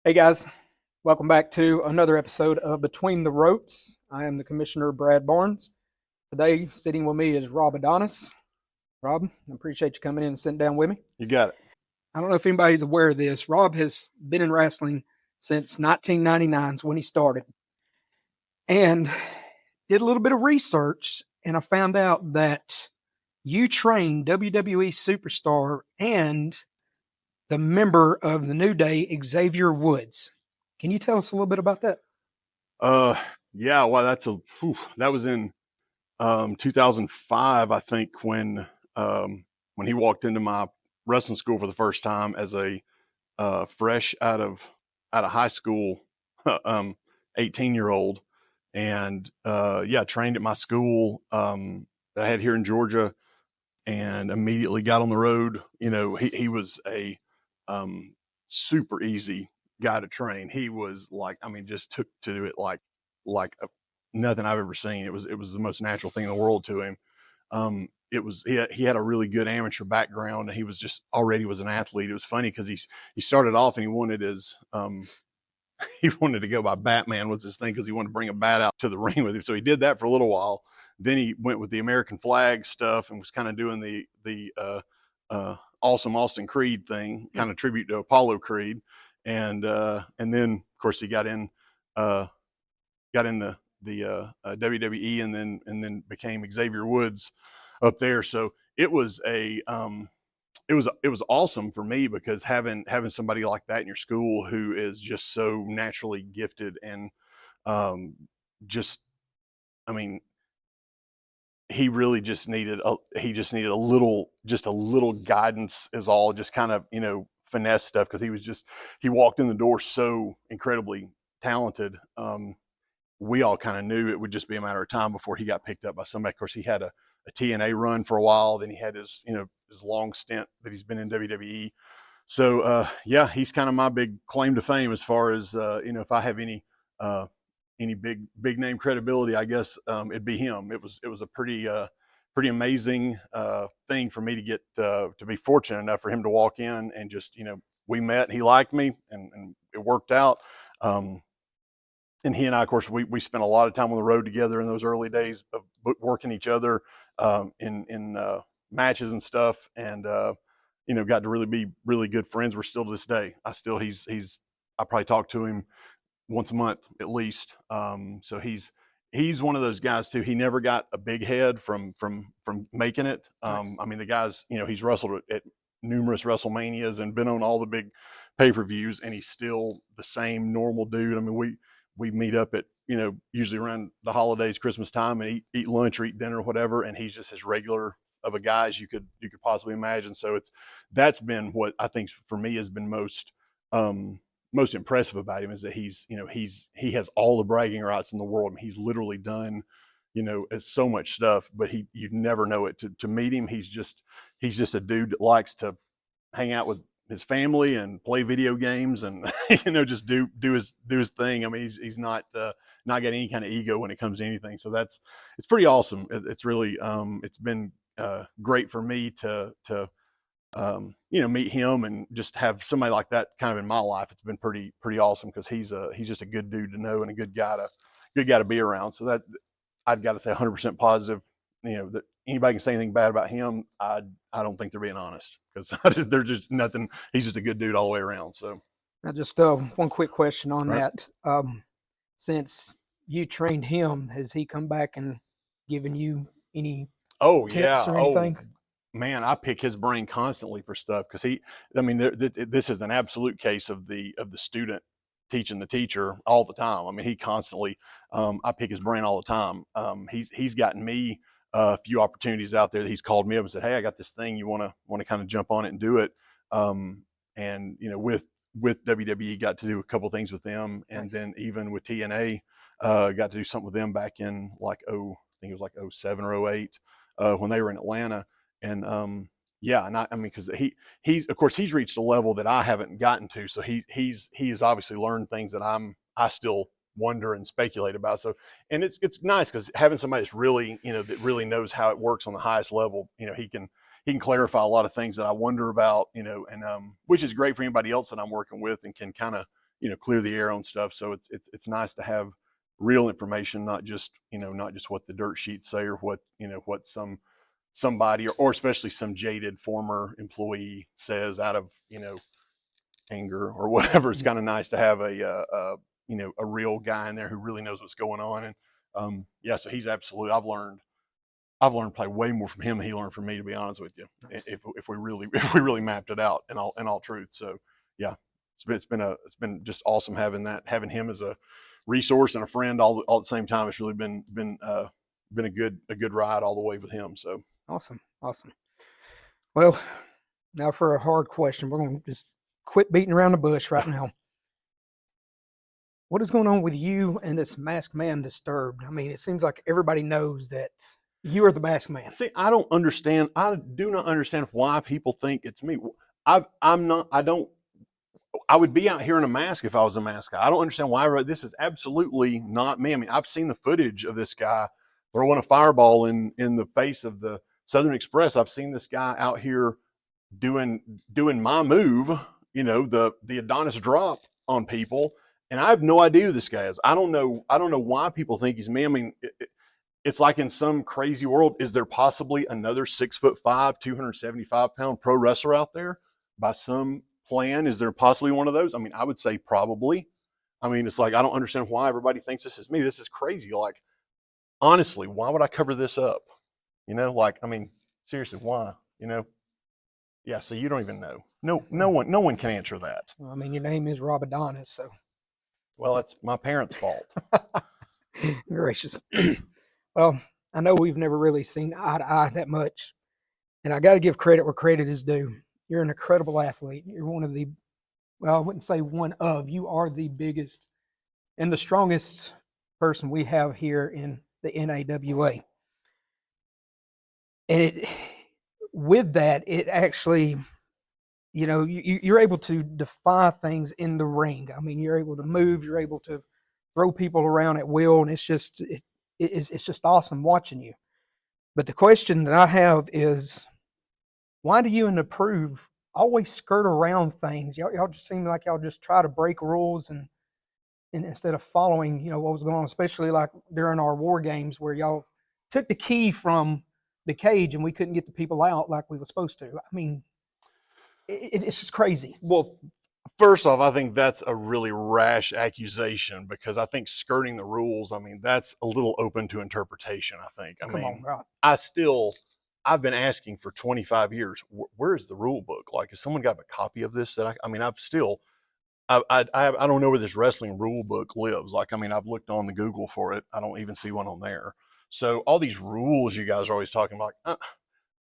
Hey guys, welcome back to another episode of Between the Ropes. I am the Commissioner Brad Barnes. Today, sitting with me is Rob Adonis. Rob, I appreciate you coming in and sitting down with me. You got it. I don't know if anybody's aware of this. Rob has been in wrestling since 1999 is when he started, and did a little bit of research, and I found out that you trained WWE superstar and the member of the New Day, Xavier Woods. Can you tell us a little bit about that? Uh, yeah. Well, that was in 2005, I think, when he walked into my wrestling school for the first time as a fresh out of high school, um, 18-year-old, and yeah, trained at my school that I had here in Georgia, and immediately got on the road. He was a super easy guy to train. He was like, I mean, just took to it nothing I've ever seen. It was the most natural thing in the world to him. He had a really good amateur background, and he was just already was an athlete. It was funny because he started off and he wanted his he wanted to go by Batman was his thing because he wanted to bring a bat out to the ring with him. So he did that for a little while. Then he went with the American flag stuff and was kind of doing awesome Austin Creed thing, kind of tribute to Apollo Creed, and then of course he got in the WWE, and then became Xavier Woods up there. So it was awesome for me because having somebody like that in your school who is just so naturally gifted and um, just, I mean, he just needed a little guidance is all, just kind of finesse stuff, because he walked in the door so incredibly talented. We all kind of knew it would just be a matter of time before he got picked up by somebody. Of course, he had a TNA run for a while. Then he had his long stint that he's been in WWE. So yeah, he's kind of my big claim to fame as far as if I have any big name credibility, I guess it'd be him. It was a pretty amazing thing for me to get to be fortunate enough for him to walk in and just we met. He liked me, and it worked out. And he and I, of course, we spent a lot of time on the road together in those early days of working each other in matches and stuff, and got to really be really good friends. We're still to this day. I probably talk to him once a month at least. So he's one of those guys too. He never got a big head from making it. Nice. I mean, the guys, he's wrestled at numerous WrestleManias and been on all the big pay-per-views, and he's still the same normal dude. I mean, we meet up at usually around the holidays, Christmas time, and eat lunch or eat dinner or whatever, and he's just as regular of a guy as you could possibly imagine. So that's been what I think for me has been most impressive about him, is that he has all the bragging rights in the world. I mean, he's literally done so much stuff, but you'd never know it to meet him. He's just a dude that likes to hang out with his family and play video games, and just do his thing. I mean, he's not got any kind of ego when it comes to anything. So it's pretty awesome. It's really it's been great for me to meet him and just have somebody like that kind of in my life. It's been pretty awesome, because he's just a good dude to know, and a good guy to be around. So that I've got to say 100% positive. That anybody can say anything bad about him, I don't think they're being honest, because there's just nothing. He's just a good dude all the way around. So Now, just one quick question on right. that. Since you trained him, has he come back and given you any Oh tips yeah. or Oh anything? man, I pick his brain constantly for stuff, because I mean, this is an absolute case of the student teaching the teacher all the time. I mean, he constantly, I pick his brain all the time. He's gotten me a few opportunities out there that he's called me up and said, "Hey, I got this thing. You want to kind of jump on it and do it." And with WWE, got to do a couple things with them, and Nice. then even with TNA, got to do something with them back in like I think it was like '07 or '08, when they were in Atlanta. And yeah, and I mean, because he's of course he's reached a level that I haven't gotten to, so he's obviously learned things that I still wonder and speculate about. So, and it's nice, because having somebody that's really that really knows how it works on the highest level, he can clarify a lot of things that I wonder about, and which is great for anybody else that I'm working with, and can kind of clear the air on stuff. So it's nice to have real information, not just what the dirt sheets say or what somebody or especially some jaded former employee says out of anger or whatever. It's kind of nice to have a real guy in there who really knows what's going on. And yeah, so he's absolutely. I've learned probably way more from him than he learned from me, to be honest with you. Nice. If we really mapped it out in all truth. So yeah, it's been just awesome having him as a resource and a friend all at the same time. It's really been a good ride all the way with him. So awesome. Well, now for a hard question, we're going to just quit beating around the bush right now. What is going on with you and this masked man Disturbed? I mean, it seems like everybody knows that you are the masked man. See, I don't understand. I do not understand why people think it's me. I'm not. I don't. I would be out here in a mask if I was a mask guy. I don't understand why. This is absolutely not me. I mean, I've seen the footage of this guy throwing a fireball in the face of the Southern Express. I've seen this guy out here doing my move. The Adonis drop on people, and I have no idea who this guy is. I don't know why people think he's me. I mean, it's like in some crazy world, is there possibly another 6'5", 275-pound pro wrestler out there by some plan? Is there possibly one of those? I mean, I would say probably. I mean, it's like, I don't understand why everybody thinks this is me. This is crazy. Like, honestly, why would I cover this up? I mean, seriously, why? Yeah, so you don't even know. No one can answer that. Well, I mean, your name is Rob Adonis, so. Well, that's my parents' fault. Gracious. Well, I know we've never really seen eye to eye that much, and I got to give credit where credit is due. You're an incredible athlete. You're one of the, well, I wouldn't say one of, you are the biggest and the strongest person we have here in the NAWA. And with that, it actually, you're able to defy things in the ring. I mean, you're able to move, you're able to throw people around at will, and it's just awesome watching you. But the question that I have is, why do you and the Prove always skirt around things? Y'all just seem like y'all just try to break rules and instead of following, what was going on, especially like during our war games where y'all took the key from the cage and we couldn't get the people out like we were supposed to. I mean, it's just crazy. Well, first off, I think that's a really rash accusation because I think skirting the rules, I mean, that's a little open to interpretation, I think. I mean, I've been asking for 25 years, where is the rule book? Like, has someone got a copy of this I don't know where this wrestling rule book lives. Like, I mean, I've looked on the Google for it. I don't even see one on there. So all these rules you guys are always talking about,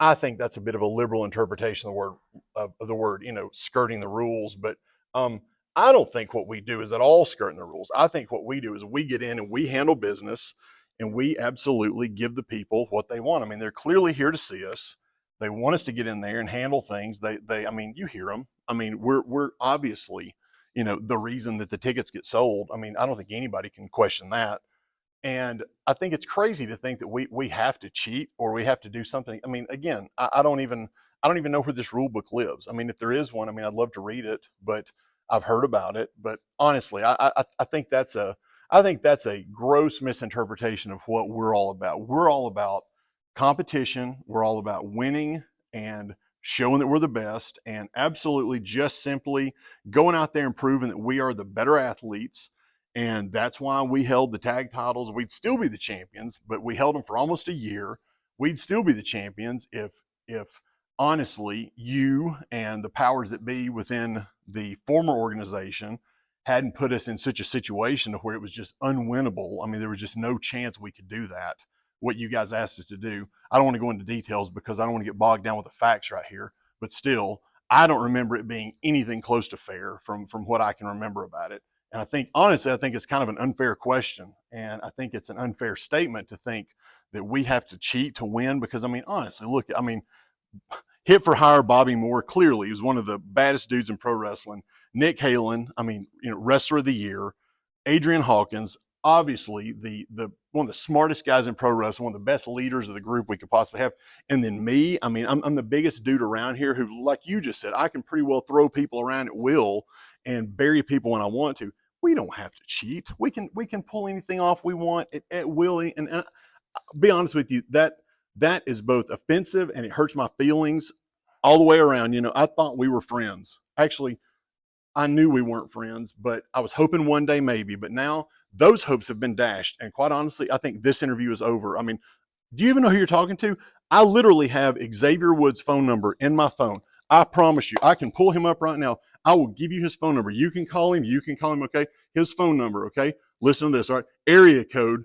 I think that's a bit of a liberal interpretation of the word, skirting the rules. But I don't think what we do is at all skirting the rules. I think what we do is we get in and we handle business and we absolutely give the people what they want. I mean, they're clearly here to see us. They want us to get in there and handle things. I mean, you hear them. I mean, we're obviously, the reason that the tickets get sold. I mean, I don't think anybody can question that. And I think it's crazy to think that we have to cheat or we have to do something. I mean, again, I don't even know where this rule book lives. I mean, if there is one, I mean, I'd love to read it, but I've heard about it. But honestly, I think that's a gross misinterpretation of what we're all about. We're all about competition. We're all about winning and showing that we're the best, and absolutely just simply going out there and proving that we are the better athletes. And that's why we held the tag titles. We'd still be the champions, but we held them for almost a year. We'd still be the champions if honestly you and the powers that be within the former organization hadn't put us in such a situation to where it was just unwinnable. I mean, there was just no chance we could do that, what you guys asked us to do. I don't want to go into details because I don't want to get bogged down with the facts right here, but still, I don't remember it being anything close to fair from what I can remember about it. And I think, honestly, I think it's kind of an unfair question. And I think it's an unfair statement to think that we have to cheat to win because, I mean, honestly, look, I mean, hit for hire Bobby Moore, clearly, he was one of the baddest dudes in pro wrestling. Nick Halen, I mean, wrestler of the year. Adrian Hawkins, obviously the one of the smartest guys in pro wrestling, one of the best leaders of the group we could possibly have. And then me, I mean, I'm the biggest dude around here who, like you just said, I can pretty well throw people around at will and bury people when I want to. We don't have to cheat. We can pull anything off we want at will. And I'll be honest with you, that is both offensive and it hurts my feelings all the way around. I thought we were friends. Actually, I knew we weren't friends, but I was hoping one day maybe. But now those hopes have been dashed. And quite honestly, I think this interview is over. I mean, do you even know who you're talking to? I literally have Xavier Woods' phone number in my phone. I promise you, I can pull him up right now. I will give you his phone number. You can call him. Okay? His phone number, okay? Listen to this, all right? Area code